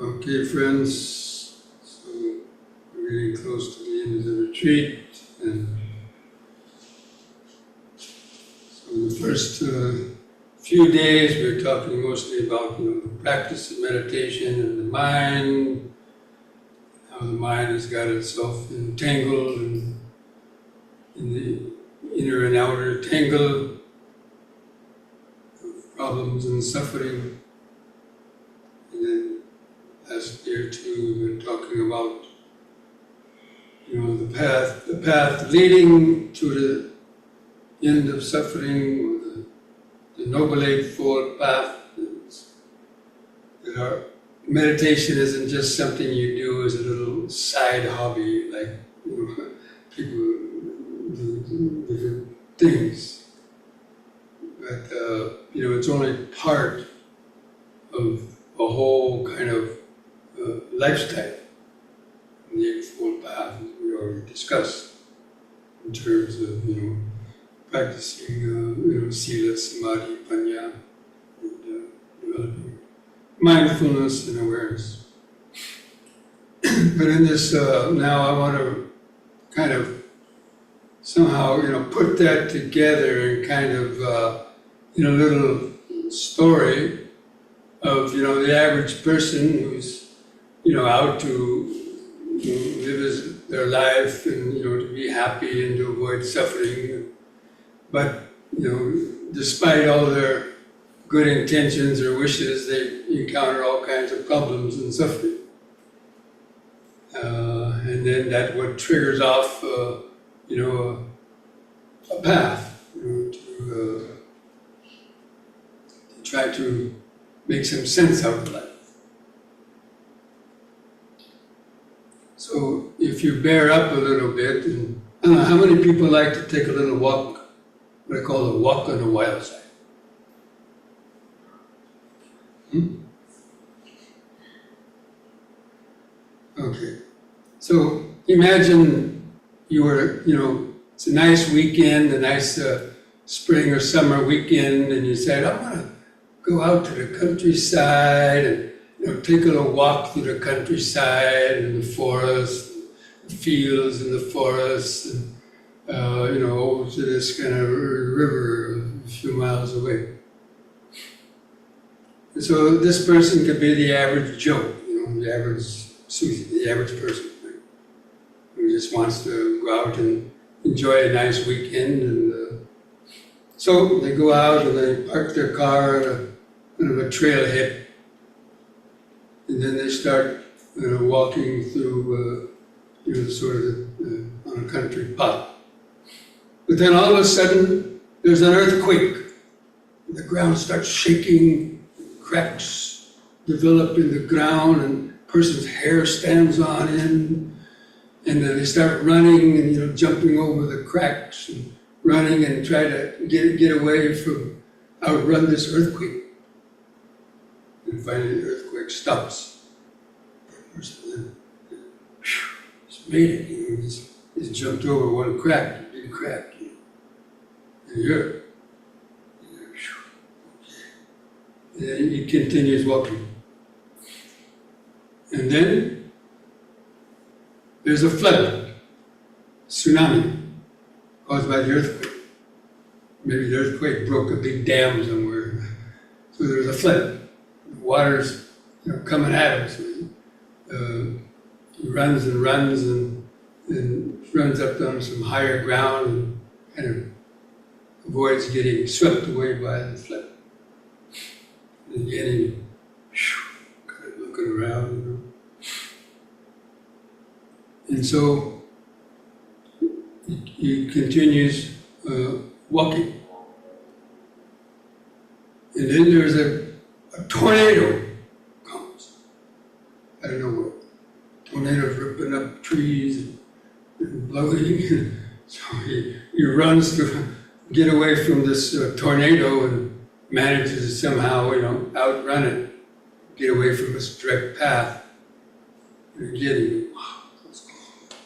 Okay, friends, so we're getting close to the end of the retreat, and so in the first few days we're talking mostly about the practice of meditation and the mind, how the mind has got itself entangled in the inner and outer tangle of problems and suffering. And then last year too, we've been talking about the path leading to the end of suffering, or the Noble Eightfold Path. That our meditation isn't just something you do as a little side hobby, like people do different things. But it's only part of a whole kind of lifestyle. The Eightfold Path, as we already discussed, in terms of practicing sila, samadhi, panya, and developing mindfulness and awareness. But in this now, I want to kind of somehow put that together in kind of little story of the average person who's out to live their life and to be happy and to avoid suffering, but despite all their good intentions or wishes, they encounter all kinds of problems and suffering, and then that what triggers off a path to try to make some sense out of life. So if you bear up a little bit, and I don't know, how many people like to take a little walk, what I call a walk on the wild side? Okay. So imagine you were, it's a nice weekend, a nice spring or summer weekend, and you said, I want to go out to the countryside and take a little walk through the countryside and the forest, the fields and the forests, and over to this kind of river a few miles away. And so this person could be the average Joe, the average Susie, the average person, right? Who just wants to go out and enjoy a nice weekend. And so they go out and they park their car at a kind of a trailhead. And then they start walking through, sort of on a country path. But then all of a sudden, there's an earthquake. The ground starts shaking, cracks develop in the ground, and a person's hair stands on end. And then they start running and jumping over the cracks and running and try to get away from, outrun this earthquake. And finally the earthquake stops. Then, just made it, just jumped over one crack, a big crack. And you're, and then he continues walking. And then there's a flood, tsunami, caused by the earthquake. Maybe the earthquake broke a big dam somewhere. So there's a flood. The water's coming at him. So he runs and runs, and and runs up on some higher ground and kind of avoids getting swept away by the flood. And again, kind of looking around, And so he continues walking. And then there's a tornado comes. I don't know what. Tornadoes ripping up trees and blowing. So he runs to get away from this tornado and manages to somehow, outrun it, get away from its direct path. And again, wow, that's cool.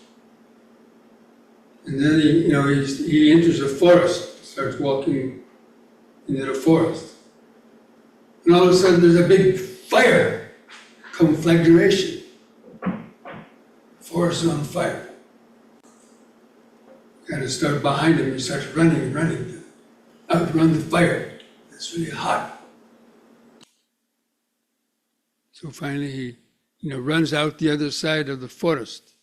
And then he enters a forest, starts walking into the forest. And all of a sudden there's a big fire, conflagration. Forest on fire. Kind of start behind him, he starts running to outrun the fire. It's really hot. So finally he runs out the other side of the forest.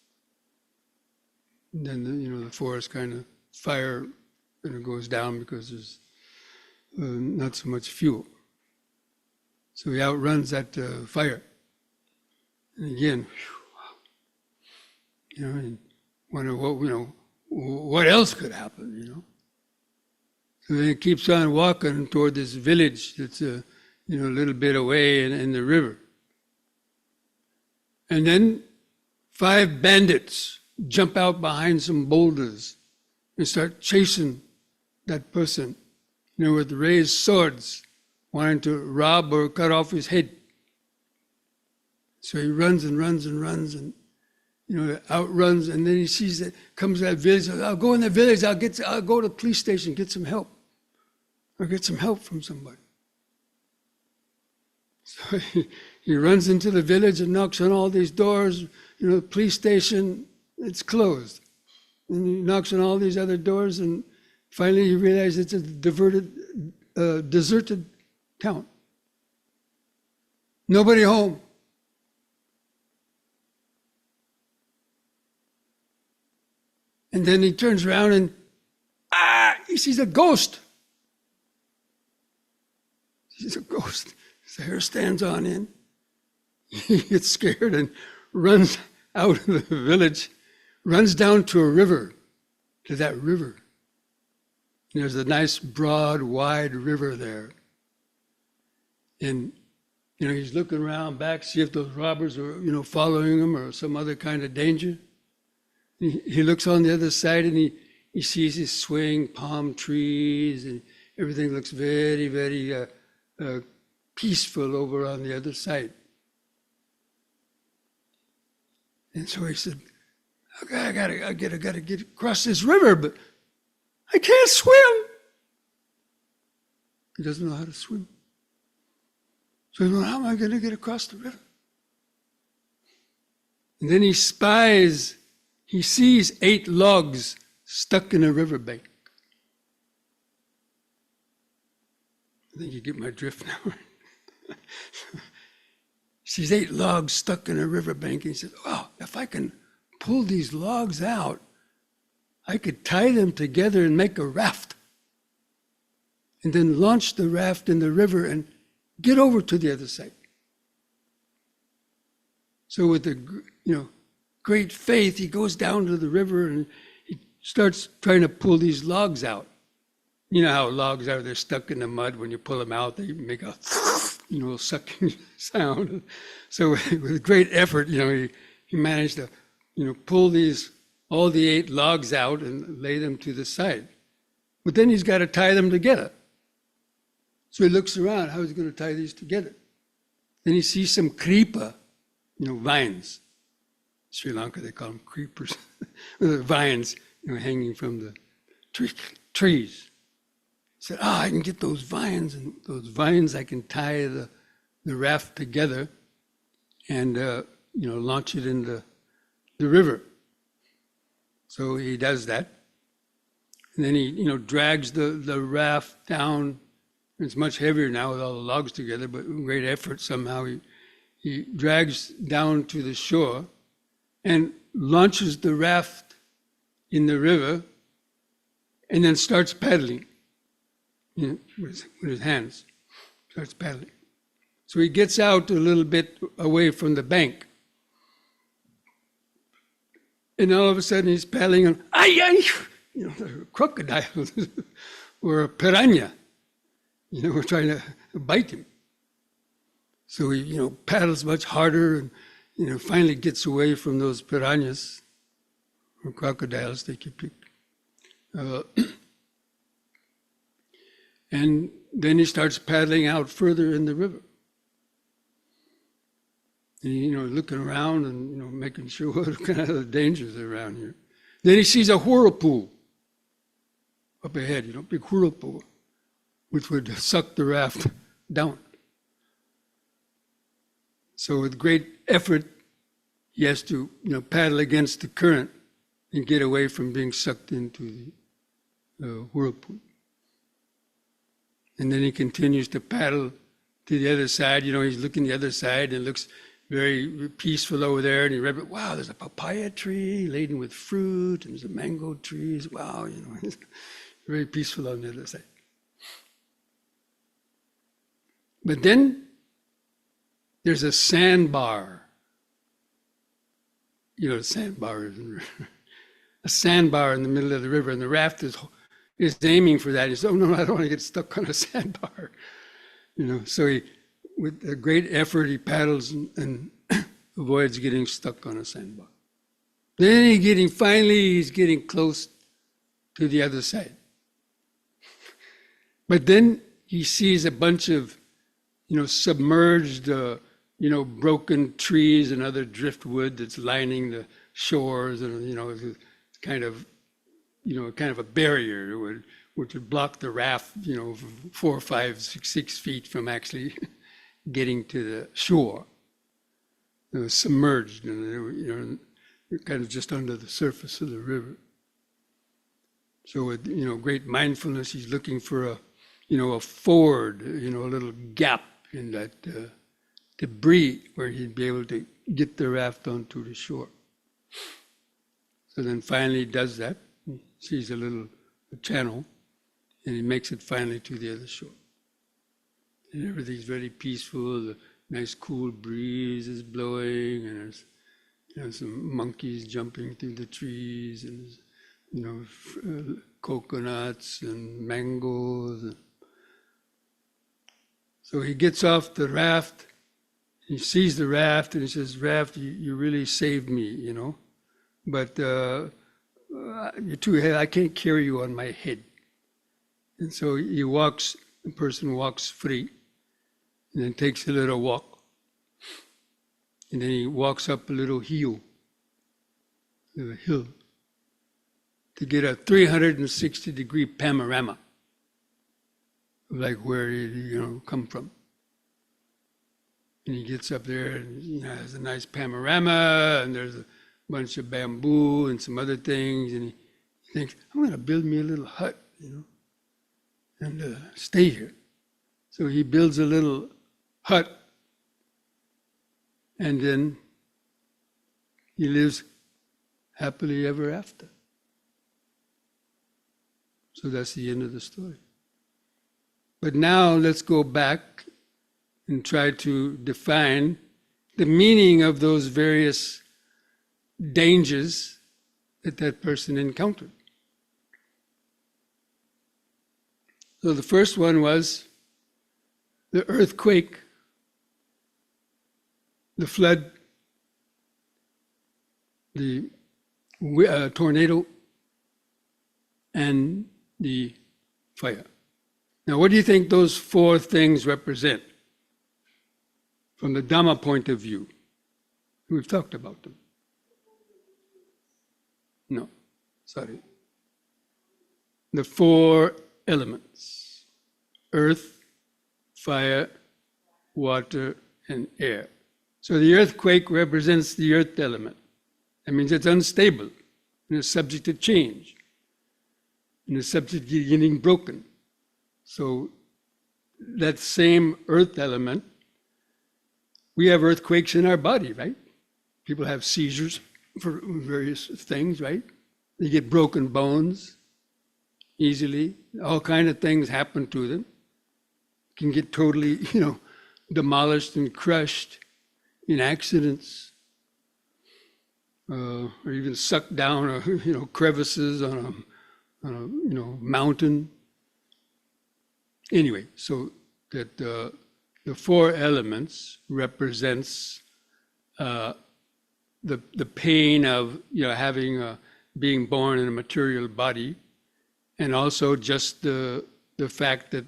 And then the forest kind of fire goes down because there's not so much fuel. So he outruns that fire. And again, and wonder what else could happen, So then he keeps on walking toward this village that's a little bit away in the river. And then 5 bandits jump out behind some boulders and start chasing that person, with raised swords, wanting to rob or cut off his head. So he runs and outruns, and then he sees that, comes to that village, I'll go in the village, I'll go to the police station, get some help. Or get some help from somebody. So he runs into the village and knocks on all these doors, the police station, it's closed. And he knocks on all these other doors, and finally he realizes it's a deserted town. Nobody home. And then he turns around and he sees a ghost. He sees a ghost. His hair stands on end. He gets scared and runs out of the village, runs down to a river, to that river. And there's a nice, broad, wide river there. And, he's looking around back, see if those robbers are, following him or some other kind of danger. He looks on the other side and he sees these swaying palm trees and everything looks very, very peaceful over on the other side. And so he said, okay, I gotta get across this river, but I can't swim. He doesn't know how to swim. So he went, how am I going to get across the river? And then he sees 8 logs stuck in a riverbank. I think you get my drift now. He sees 8 logs stuck in a riverbank, and he says, oh, if I can pull these logs out, I could tie them together and make a raft. And then launch the raft in the river and get over to the other side. So with great faith, he goes down to the river and he starts trying to pull these logs out. You know how logs are, they're stuck in the mud. When you pull them out, they make a sucking sound. So with great effort, he managed to, pull all the 8 logs out and lay them to the side. But then he's got to tie them together. So he looks around, how is he going to tie these together? Then he sees some creeper, vines. Sri Lanka, they call them creepers. Vines, hanging from the trees. He said, I can get those vines, and those vines I can tie the raft together and, launch it in the river. So he does that. And then he, drags the raft down. It's much heavier now with all the logs together, but with great effort somehow he drags down to the shore and launches the raft in the river and then starts paddling, with his hands, starts paddling. So he gets out a little bit away from the bank. And all of a sudden he's paddling and, a crocodile or a piranha, we're trying to bite him. So he, paddles much harder and, finally gets away from those piranhas or crocodiles, take your pick. And then he starts paddling out further in the river. And, looking around and, making sure what kind of dangers are around here. Then he sees a whirlpool up ahead, big whirlpool, which would suck the raft down. So with great effort, he has to, paddle against the current and get away from being sucked into the whirlpool. And then he continues to paddle to the other side. He's looking the other side and it looks very peaceful over there. And he read, wow, there's a papaya tree laden with fruit, and there's a mango trees. Wow, it's very peaceful on the other side. But then there's a sandbar. A sandbar is a sandbar in the middle of the river, and the raft is aiming for that. He says, oh no, I don't want to get stuck on a sandbar. So he, with a great effort, he paddles and avoids getting stuck on a sandbar. Then he's getting close to the other side. But then he sees a bunch of, submerged, broken trees and other driftwood that's lining the shores, and it's kind of a barrier which would block the raft, 4, 5, 6 feet from actually getting to the shore. It was submerged, and kind of just under the surface of the river. So with great mindfulness, he's looking for a ford, a little gap in that debris where he'd be able to get the raft onto the shore. So then finally he does that. He sees a channel, and he makes it finally to the other shore. And everything's very peaceful. The nice cool breeze is blowing, and there's some monkeys jumping through the trees, and there's, coconuts and mangoes. So he gets off the raft. He sees the raft, and he says, "Raft, you really saved me, but you're too heavy. I can't carry you on my head." And so the person walks free, and then takes a little walk. And then he walks up a little hill, to get a 360-degree panorama of like where he come from. And he gets up there and has a nice panorama, and there's a bunch of bamboo and some other things, and he thinks, I'm going to build me a little hut, and stay here. So he builds a little hut, and then he lives happily ever after. So that's the end of the story. But now let's go back and try to define the meaning of those various dangers that person encountered. So the first one was the earthquake, the flood, the tornado, and the fire. Now, what do you think those 4 things represent from the Dhamma point of view? We've talked about them. No, sorry. The 4 elements: earth, fire, water, and air. So the earthquake represents the earth element. That means it's unstable and it's subject to change and it's subject to getting broken. So that same earth element, we have earthquakes in our body, right? People have seizures for various things, right? They get broken bones easily. All kind of things happen to them. Can get totally, demolished and crushed in accidents, or even sucked down, crevices on a mountain. Anyway, so that the four elements represents the pain of having being born in a material body, and also just the fact that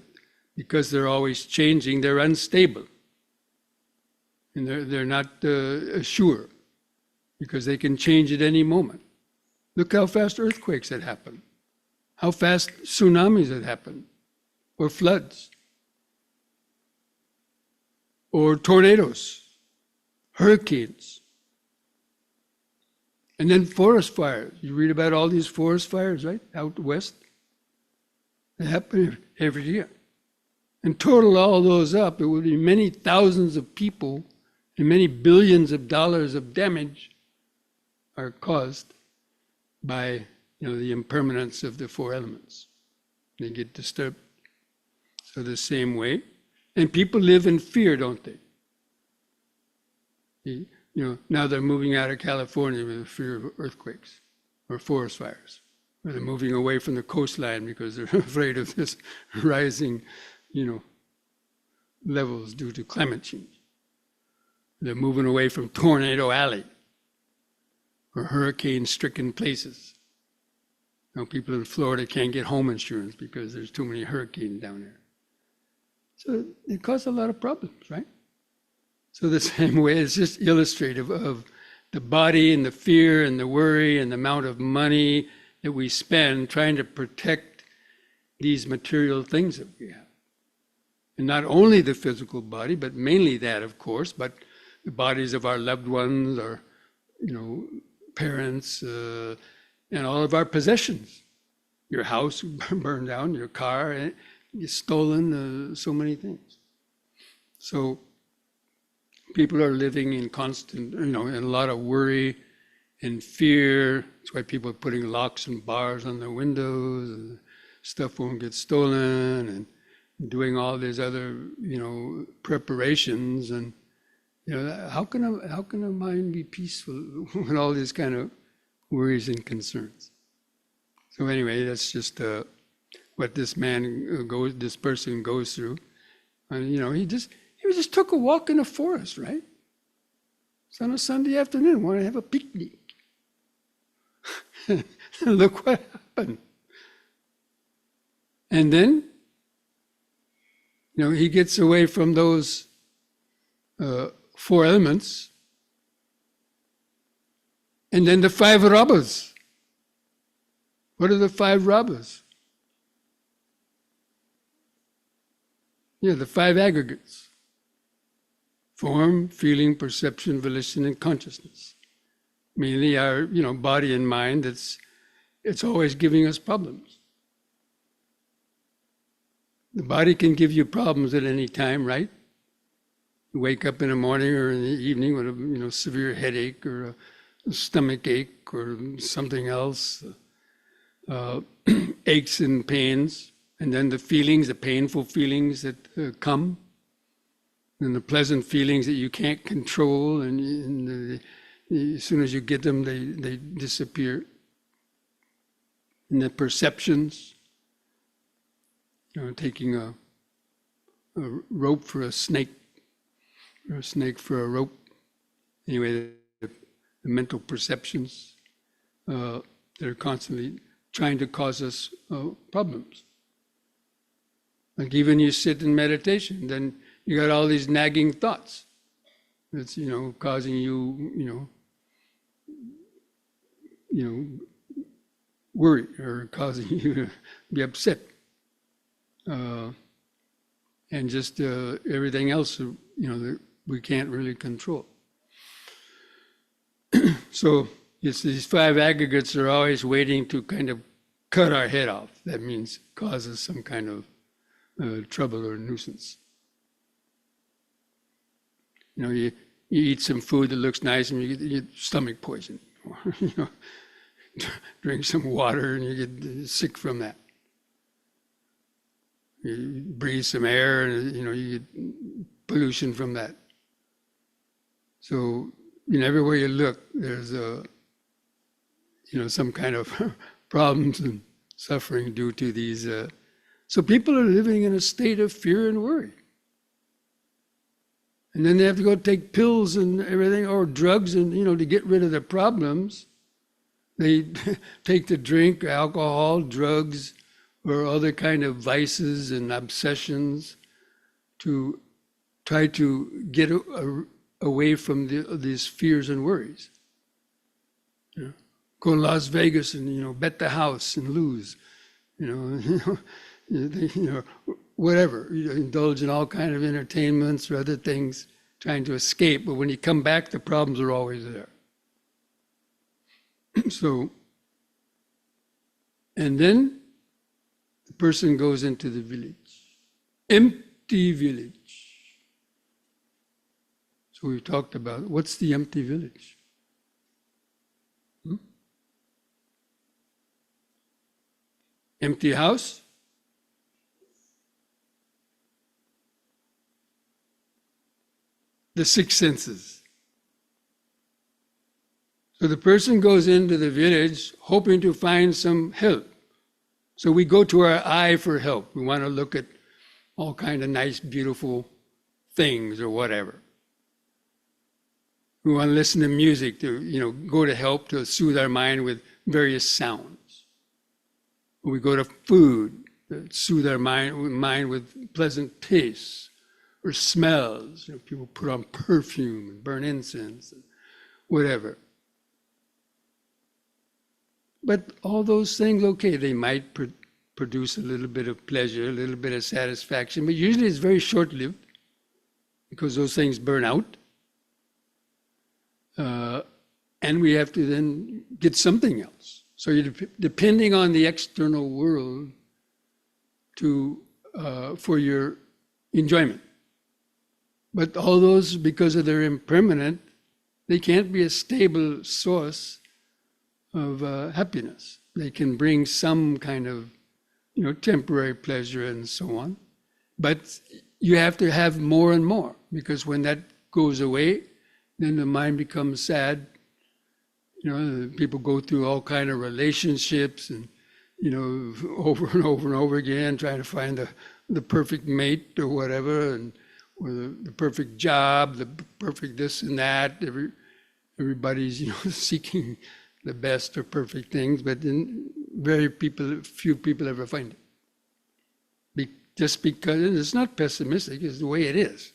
because they're always changing, they're unstable, and they're not sure, because they can change at any moment. Look how fast earthquakes had happened, how fast tsunamis had happened, or floods, or tornadoes, hurricanes, and then forest fires. You read about all these forest fires, right, out west? They happen every year. And total all those up, it would be many thousands of people and many billions of dollars of damage are caused by the impermanence of the four elements. They get disturbed. So the same way. And people live in fear, don't they? Now they're moving out of California with the fear of earthquakes or forest fires. Or they're moving away from the coastline because they're afraid of this rising, levels due to climate change. They're moving away from Tornado Alley or hurricane-stricken places. People in Florida can't get home insurance because there's too many hurricanes down there. So it causes a lot of problems, right? So the same way, it's just illustrative of the body and the fear and the worry and the amount of money that we spend trying to protect these material things that we have. And not only the physical body, but mainly that, of course, but the bodies of our loved ones, our, parents, and all of our possessions. Your house burned down, your car, stolen, so many things. So people are living in constant, in a lot of worry and fear. That's why people are putting locks and bars on their windows, and stuff won't get stolen, and doing all these other, preparations. And how can a mind be peaceful with all these kind of worries and concerns? So anyway, that's just what this person goes through. And he just took a walk in the forest, right? It's on a Sunday afternoon, wanted to have a picnic. Look what happened. And then, he gets away from those four elements. And then the five robbers. What are the five robbers? The five aggregates. Form, feeling, perception, volition, and consciousness. Mainly our, body and mind, it's always giving us problems. The body can give you problems at any time, right? You wake up in the morning or in the evening with a severe headache or a stomach ache or something else, aches and pains, and then the feelings, the painful feelings that come, and the pleasant feelings that you can't control, and as soon as you get them, they disappear. And the perceptions, taking a rope for a snake, or a snake for a rope. Anyway, the mental perceptions that are constantly trying to cause us problems. Like even you sit in meditation, then you got all these nagging thoughts that's, causing you, worry or causing you to be upset. And just everything else, that we can't really control. So it's these five aggregates are always waiting to kind of cut our head off. That means causes some kind of trouble or nuisance. You eat some food that looks nice and you get stomach poison. drink some water and you get sick from that. You breathe some air and you get pollution from that. So everywhere you look, there's some kind of problems and suffering due to these. So people are living in a state of fear and worry. And then they have to go take pills and everything, or drugs, and to get rid of their problems. They take to drink, alcohol, drugs, or other kind of vices and obsessions to try to get away from these fears and worries. Go to Las Vegas and bet the house and lose. Whatever. Indulge in all kind of entertainments or other things, trying to escape. But when you come back, the problems are always there. So, and then the person goes into the village, empty village. So we talked about what's the empty village. Empty house? The six senses. So the person goes into the village hoping to find some help. So we go to our eye for help. We want to look at all kind of nice, beautiful things or whatever. We want to listen to music to, go to help to soothe our mind with various sounds. We go to food to soothe our mind with pleasant tastes or smells. People put on perfume and burn incense and whatever. But all those things, okay, they might produce a little bit of pleasure, a little bit of satisfaction, but usually it's very short-lived because those things burn out. And we have to then get something else. So you're depending on the external world for your enjoyment. But all those, because of their impermanent, they can't be a stable source of happiness. They can bring some kind of, temporary pleasure and so on. But you have to have more and more, because when that goes away, then the mind becomes sad. People go through all kind of relationships and, over and over and over again, trying to find the perfect mate or whatever, or the perfect job, the perfect this and that. Everybody's, seeking the best or perfect things, but then few people ever find it. Just because it's not pessimistic, it's the way it is.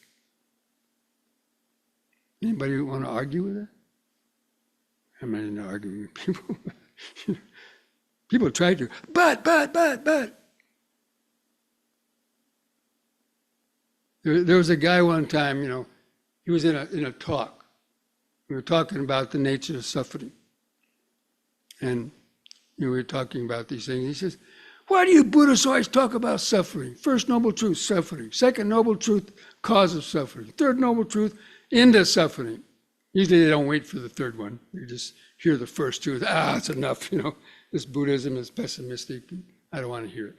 Anybody want to argue with that? I'm not arguing with people. People try to, but. There was a guy one time, he was in a talk. We were talking about the nature of suffering. And we were talking about these things. He says, why do you Buddhists always talk about suffering? First noble truth, suffering. Second noble truth, cause of suffering. Third noble truth, end of suffering. Usually they don't wait for the third one. They just hear the first truth. It's enough, This Buddhism is pessimistic. I don't want to hear it.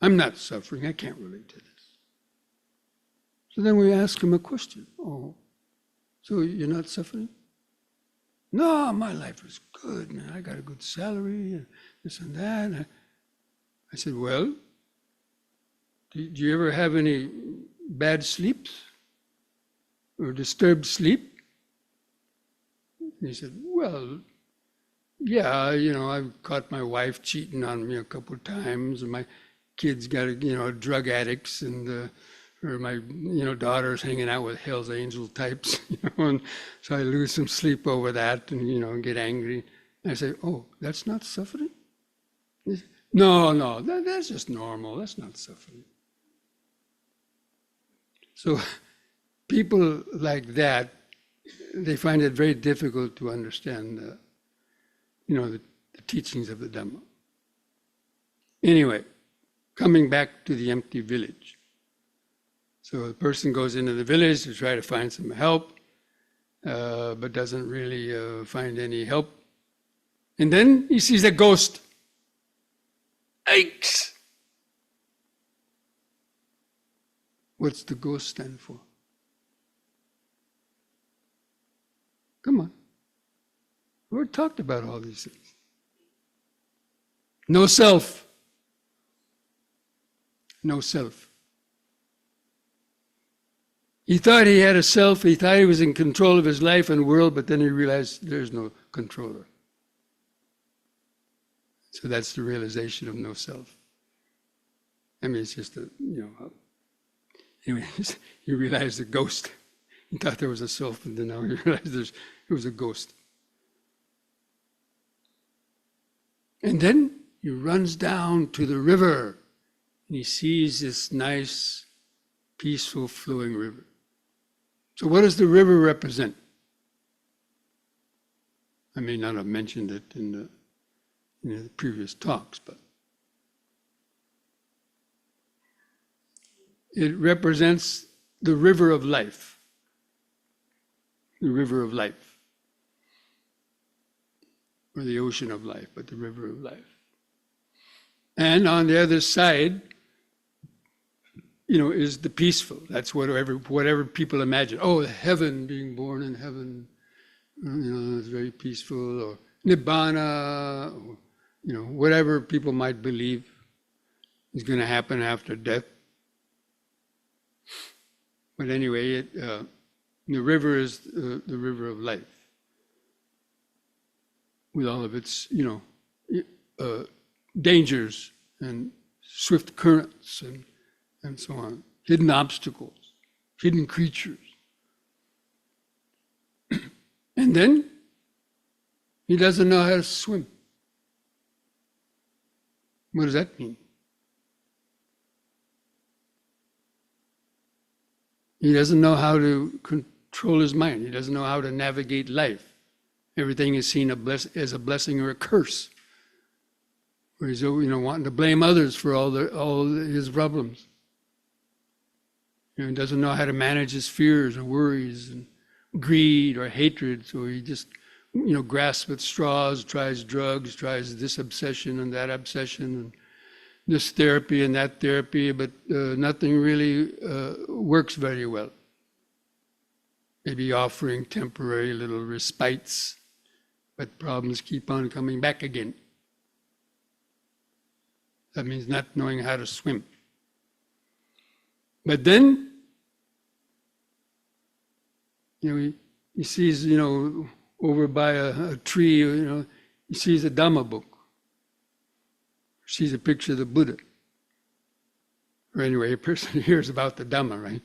I'm not suffering. I can't relate to this. So then we ask him a question. Oh, so you're not suffering? No, my life is good, man. I got a good salary and this and that. And I said, well, do you ever have any bad sleeps or disturbed sleep? And he said, well, yeah, I've caught my wife cheating on me a couple of times, and my kids got, drug addicts, and or my, daughter's hanging out with Hell's Angel types, and so I lose some sleep over that, and get angry. And I say, oh, that's not suffering? He said, no, that's just normal. That's not suffering. So people like that, they find it very difficult to understand, the teachings of the Dhamma. Anyway, coming back to the empty village. So the person goes into the village to try to find some help, but doesn't really find any help. And then he sees a ghost. Yikes! What's the ghost stand for? Come on. We talked about all these things. No self. No self. He thought he had a self, he thought he was in control of his life and world, but then he realized there's no controller. So that's the realization of no self. I mean, it's just anyways, he realized the ghost. He thought there was a self, and then now he realized it was a ghost. And then he runs down to the river, and he sees this nice, peaceful, flowing river. So what does the river represent? I may not have mentioned it in the previous talks, but it represents the river of life. The river of life. Or the ocean of life, but the river of life. And on the other side, is the peaceful. That's whatever people imagine. Oh, heaven, being born in heaven, is very peaceful, or nibbana, or, whatever people might believe is going to happen after death. But anyway, the river is the river of life, with all of its, dangers and swift currents and so on, hidden obstacles, hidden creatures. And then he doesn't know how to swim. What does that mean? He doesn't know how to control his mind. He doesn't know how to navigate life. Everything is seen as a blessing or a curse. Or he's wanting to blame others for all his problems. He doesn't know how to manage his fears or worries and greed or hatred, so he just grasps at straws, tries drugs, tries this obsession and that obsession, and this therapy and that therapy, but nothing really works very well. Maybe offering temporary little respites, but problems keep on coming back again. That means not knowing how to swim. But then, he sees, over by a tree, he sees a Dhamma book. Sees a picture of the Buddha. Or anyway, a person hears about the Dhamma, right?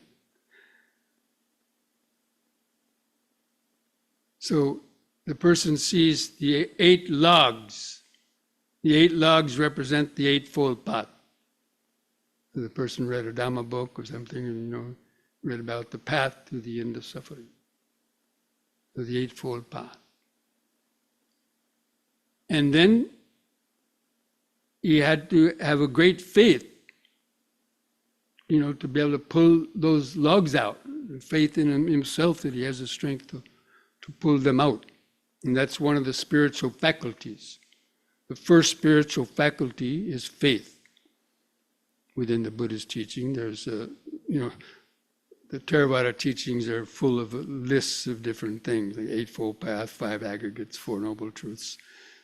So the person sees the 8 logs. The 8 logs represent the Eightfold Path. So the person read a Dhamma book or something, read about the path to the end of suffering. So the Eightfold Path. And then he had to have a great faith, to be able to pull those logs out. Faith in himself that he has the strength to pull them out. And that's one of the spiritual faculties. The first spiritual faculty is faith. Within the Buddhist teaching, there's the Theravada teachings are full of lists of different things, the Eightfold Path, 5 aggregates, 4 noble truths,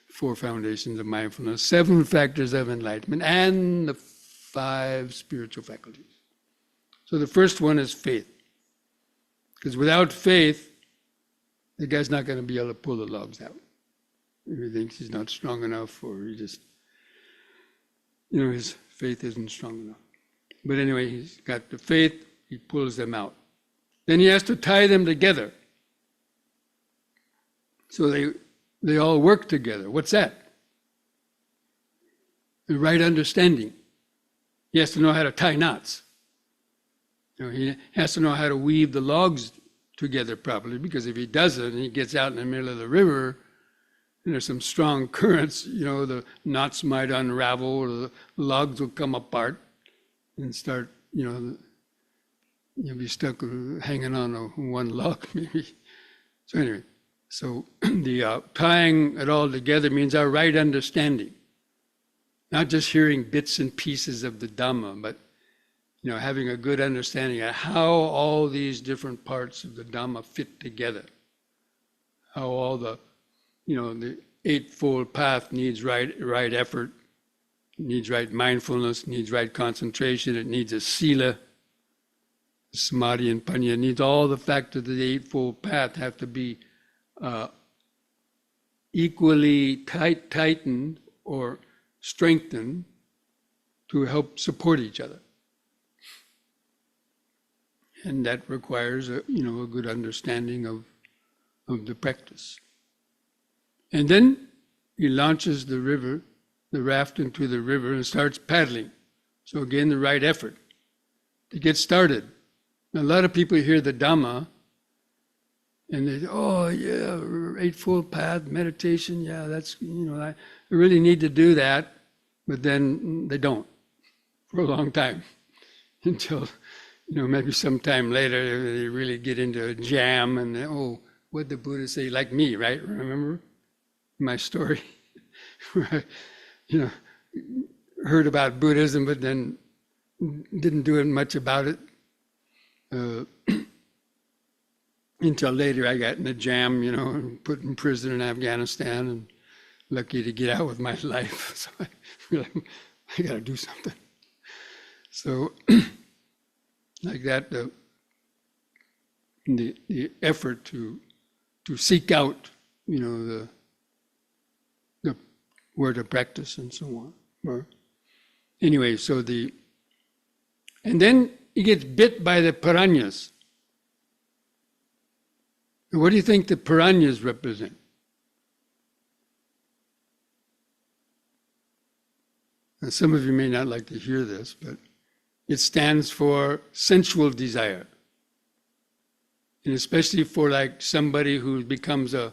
4 foundations of mindfulness, 7 factors of enlightenment, and the 5 spiritual faculties. So the first one is faith. Because without faith, the guy's not going to be able to pull the logs out. If he thinks he's not strong enough, or he just, his faith isn't strong enough. But anyway, he's got the faith, he pulls them out. Then he has to tie them together. So they all work together. What's that? The right understanding. He has to know how to tie knots. He has to know how to weave the logs together properly, because if he doesn't, and he gets out in the middle of the river, and there's some strong currents, the knots might unravel, or the logs will come apart and start, you'll be stuck hanging on one log maybe. So anyway, So the tying it all together means our right understanding, not just hearing bits and pieces of the Dhamma, but having a good understanding of how all these different parts of the Dhamma fit together, how all the Eightfold Path needs right effort, needs right mindfulness, needs right concentration, it needs a sila, samadhi and panya, it needs all the factors of the Eightfold Path have to be equally tightened or strengthened to help support each other. And that requires a good understanding of the practice. And then he launches the raft into the river and starts paddling. So again, the right effort to get started. Now, a lot of people hear the Dhamma and they say, oh yeah, Eightfold Path, meditation, yeah, that's, I really need to do that. But then they don't for a long time until, maybe sometime later they really get into a jam and then, oh, what did the Buddha say? Like me, right? Remember my story? Where I, heard about Buddhism, but then didn't do much about it. Until later I got in a jam, and put in prison in Afghanistan and lucky to get out with my life. So I got to do something. So like that, the effort to seek out, the where to practice and so on. Or anyway, and then he gets bit by the piranhas. What do you think the piranhas represent? Now, some of you may not like to hear this, but it stands for sensual desire. And especially for like somebody who becomes a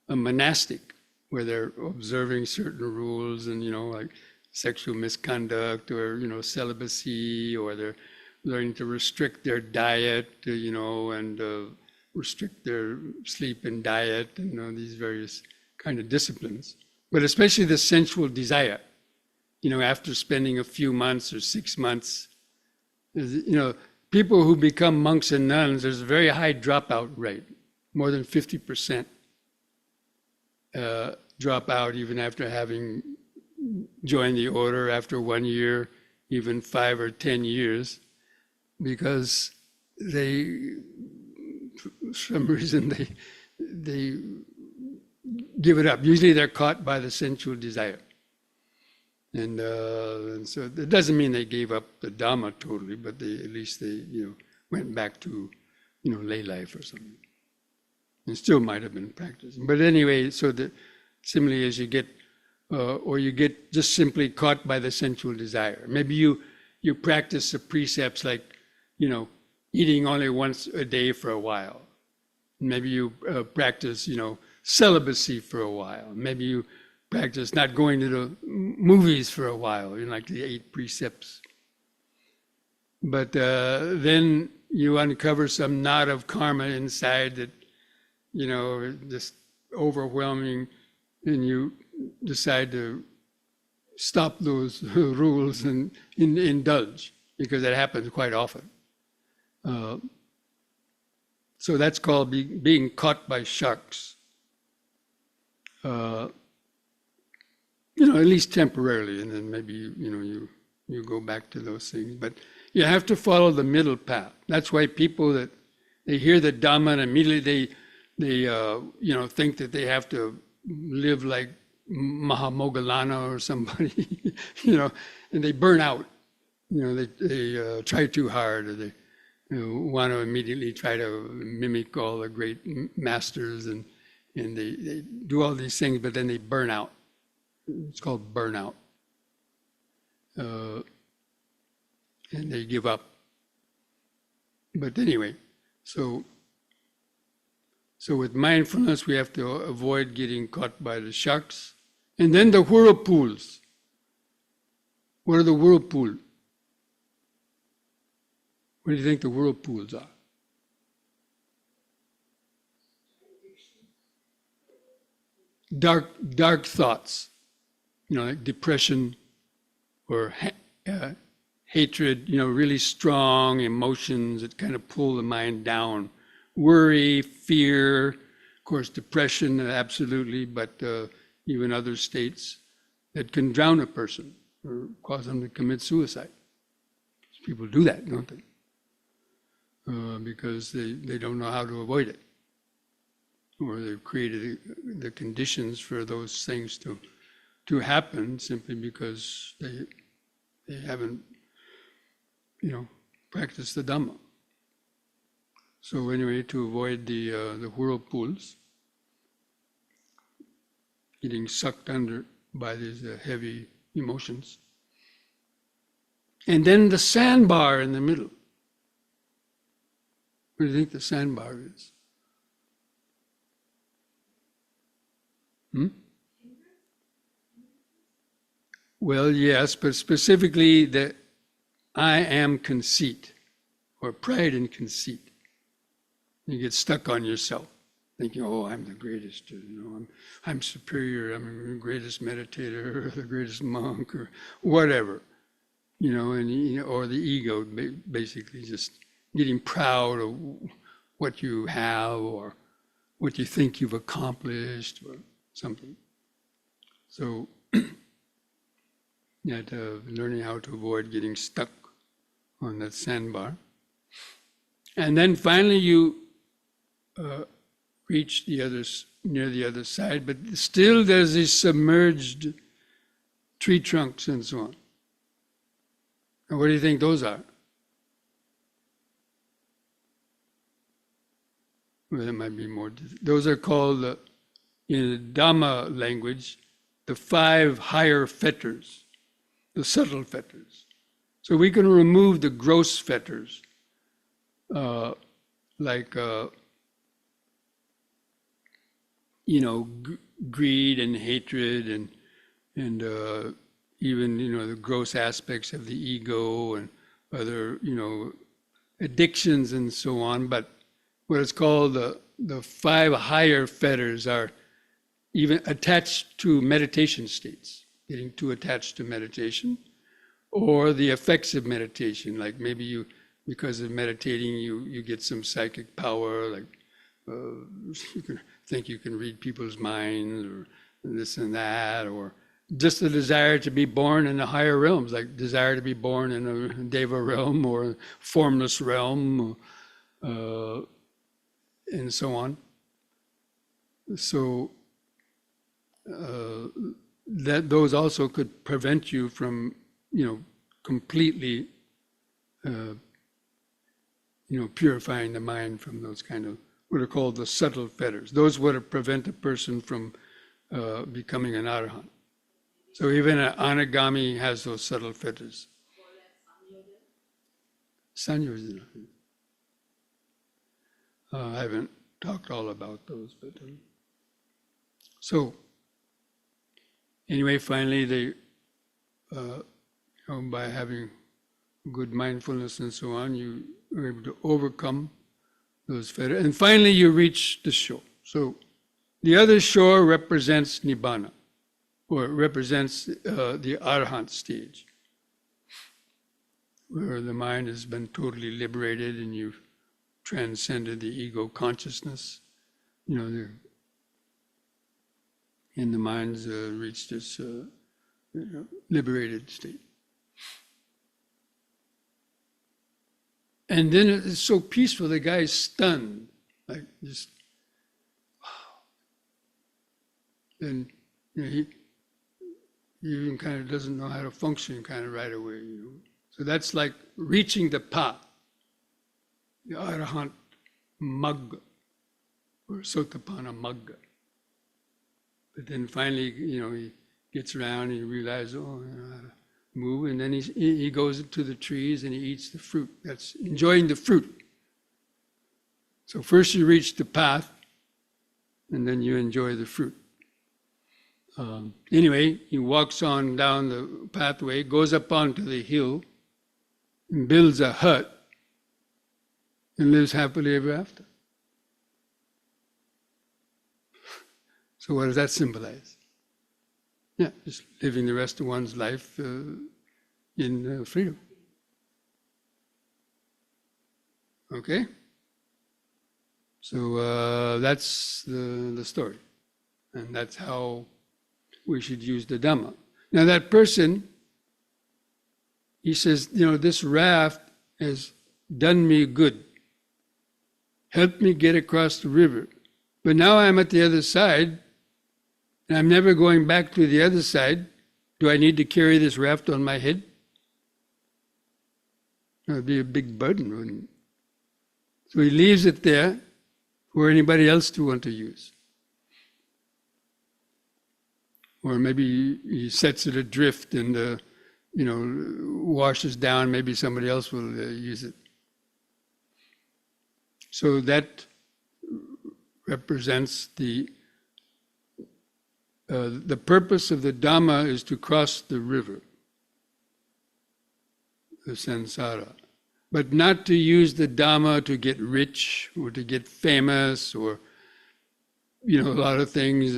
monastic, where they're observing certain rules and, like sexual misconduct or, celibacy, or they're learning to restrict their diet, and restrict their sleep and diet, and these various kind of disciplines. But especially the sensual desire, after spending a few months or 6 months, people who become monks and nuns, there's a very high dropout rate, more than 50%. Drop out even after having joined the order after 1 year, even 5 or 10 years, because they, for some reason, they give it up. Usually they're caught by the sensual desire. And so it doesn't mean they gave up the Dhamma totally, but at least they went back to lay life or something. And still might have been practicing. But anyway, so that similarly as you get, or you get just simply caught by the sensual desire. Maybe you practice the precepts like, eating only once a day for a while. Maybe you practice, celibacy for a while. Maybe you practice not going to the movies for a while, like the 8 precepts. But then you uncover some knot of karma inside that, just overwhelming, and you decide to stop those rules and indulge, because that happens quite often. So that's called being caught by sharks. At least temporarily, and then maybe you go back to those things. But you have to follow the middle path. That's why people that they hear the Dhamma and immediately they think that they have to live like Mahamoggallana or somebody, and they burn out. They try too hard, or they want to immediately try to mimic all the great masters, and they do all these things, but then they burn out. It's called burnout. And they give up. But anyway, so with mindfulness, we have to avoid getting caught by the sharks. And then the whirlpools. What are the whirlpools? What do you think the whirlpools are? dark thoughts, like depression or hatred, really strong emotions that kind of pull the mind down. Worry, fear, of course, depression, absolutely, but even other states that can drown a person or cause them to commit suicide. People do that, don't they? Because they don't know how to avoid it. Or they've created the conditions for those things to happen simply because they haven't, practiced the Dhamma. So anyway, to avoid the whirlpools, getting sucked under by these heavy emotions. And then the sandbar in the middle. What do you think the sandbar is? Well, yes, but specifically the I am conceit, or pride and conceit. You get stuck on yourself, thinking, "Oh, I'm the greatest," I'm superior, I'm the greatest meditator, or the greatest monk, or whatever, or the ego, basically just getting proud of what you have or what you think you've accomplished or something. So, learning how to avoid getting stuck on that sandbar. And then finally you reach near the other side, but still there's these submerged tree trunks and so on. And what do you think those are? Well, there might be more. Those are called, in the Dhamma language, the 5 higher fetters, the subtle fetters. So we can remove the gross fetters, like greed and hatred and even the gross aspects of the ego and other addictions and so on. But what is called the 5 higher fetters are even attached to meditation states, getting too attached to meditation, or the effects of meditation, like maybe because of meditating, you get some psychic power, like you can think you can read people's minds, or this and that, or just the desire to be born in the higher realms, like desire to be born in a Deva realm or a formless realm, and so on. So that those also could prevent you from, completely, purifying the mind from those kind of what are called the subtle fetters. Those would prevent a person from becoming an arahant. So even an anagami has those subtle fetters. Sanyojana. I haven't talked all about those, but so anyway, finally they, by having good mindfulness and so on, you are able to overcome those fetters, and finally you reach the shore. So the other shore represents Nibbana, or it represents the Arahant stage, where the mind has been totally liberated and you've transcended the ego consciousness, and the mind's reached this liberated state. And then it's so peaceful, the guy's stunned, like just, wow. Then he even kind of doesn't know how to function kind of right away. So that's like reaching the path, the Arahant Magga, or Sotapanna Magga. But then finally, he gets around and he realizes, how to move, and then he goes to the trees and he eats the fruit. That's enjoying the fruit. So first you reach the path, and then you enjoy the fruit. Anyway, he walks on down the pathway, goes up onto the hill, and builds a hut, and lives happily ever after. So what does that symbolize? Yeah, just living the rest of one's life in freedom. Okay? So that's the story. And that's how we should use the Dhamma. Now that person, he says, this raft has done me good, helped me get across the river. But now I'm at the other side, and I'm never going back to the other side. Do I need to carry this raft on my head? That would be a big burden, wouldn't it? So he leaves it there for anybody else to want to use. Or maybe he sets it adrift and, washes down, maybe somebody else will use it. So that represents the purpose of the Dhamma is to cross the river, the samsara. But not to use the Dhamma to get rich or to get famous or, a lot of things.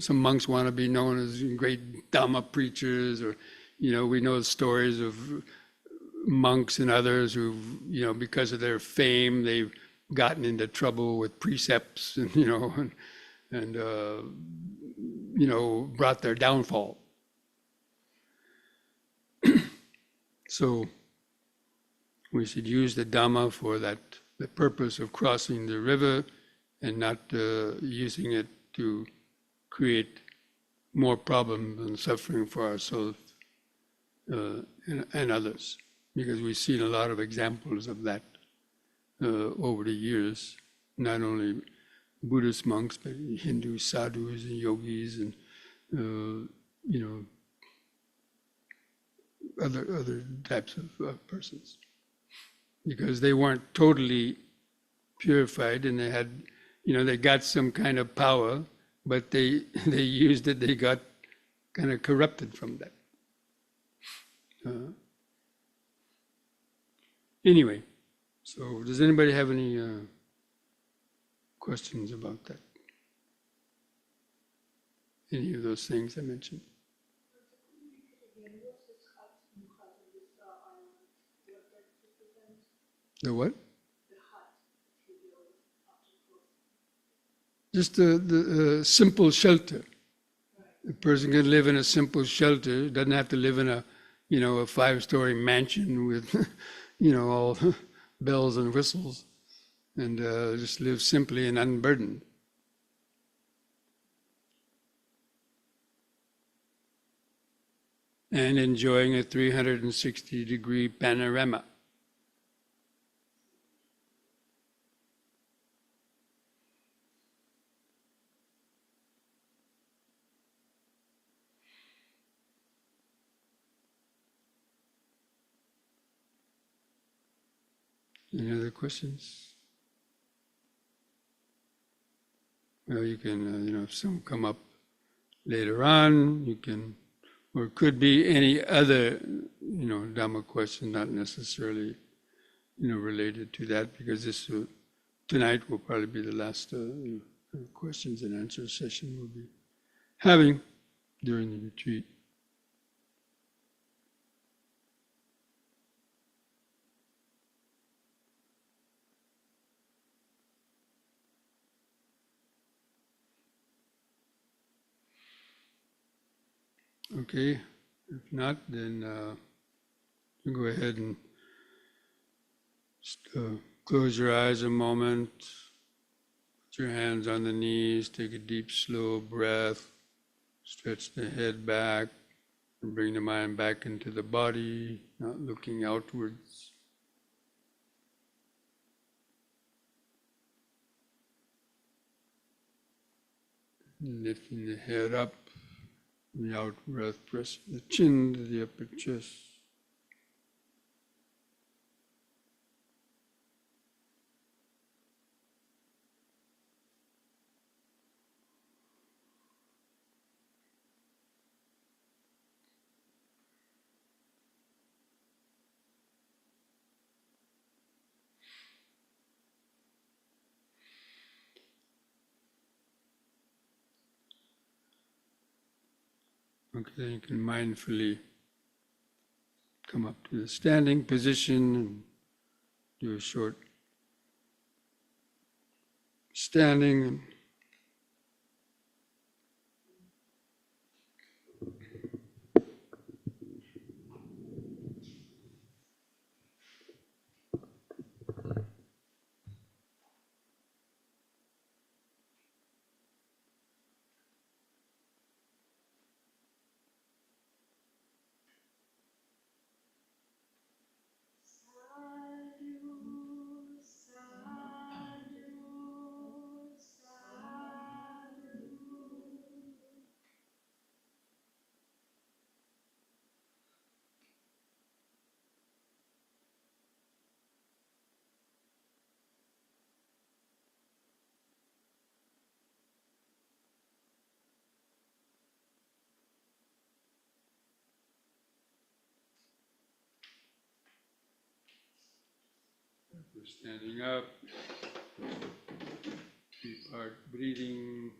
Some monks want to be known as great Dhamma preachers, or, we know stories of monks and others who, because of their fame, they've gotten into trouble with precepts and, brought their downfall. So we should use the Dhamma for the purpose of crossing the river, and not using it to create more problems and suffering for ourselves and others. Because we've seen a lot of examples of that over the years, not only Buddhist monks, but Hindu sadhus and yogis and other types of persons. Because they weren't totally purified, and they had, they got some kind of power, but they used it, they got kind of corrupted from that. Anyway, so does anybody have any questions about that? Any of those things I mentioned? The what? Just the simple shelter. A person can live in a simple shelter, doesn't have to live in a 5-story mansion with all bells and whistles, and just live simply and unburdened. And enjoying a 360-degree panorama. Any other questions? Well, you can, if some come up later on, you can, or it could be any other, Dhamma question, not necessarily, related to that, because this tonight will probably be the last questions and answers session we'll be having during the retreat. Okay, if not, then you go ahead and close your eyes a moment, put your hands on the knees, take a deep, slow breath, stretch the head back, and bring the mind back into the body, not looking outwards. Lifting the head up. The out breath, press the chin to the upper chest. Okay, you can mindfully come up to the standing position and do a short standing and we're standing up, deep heart breathing.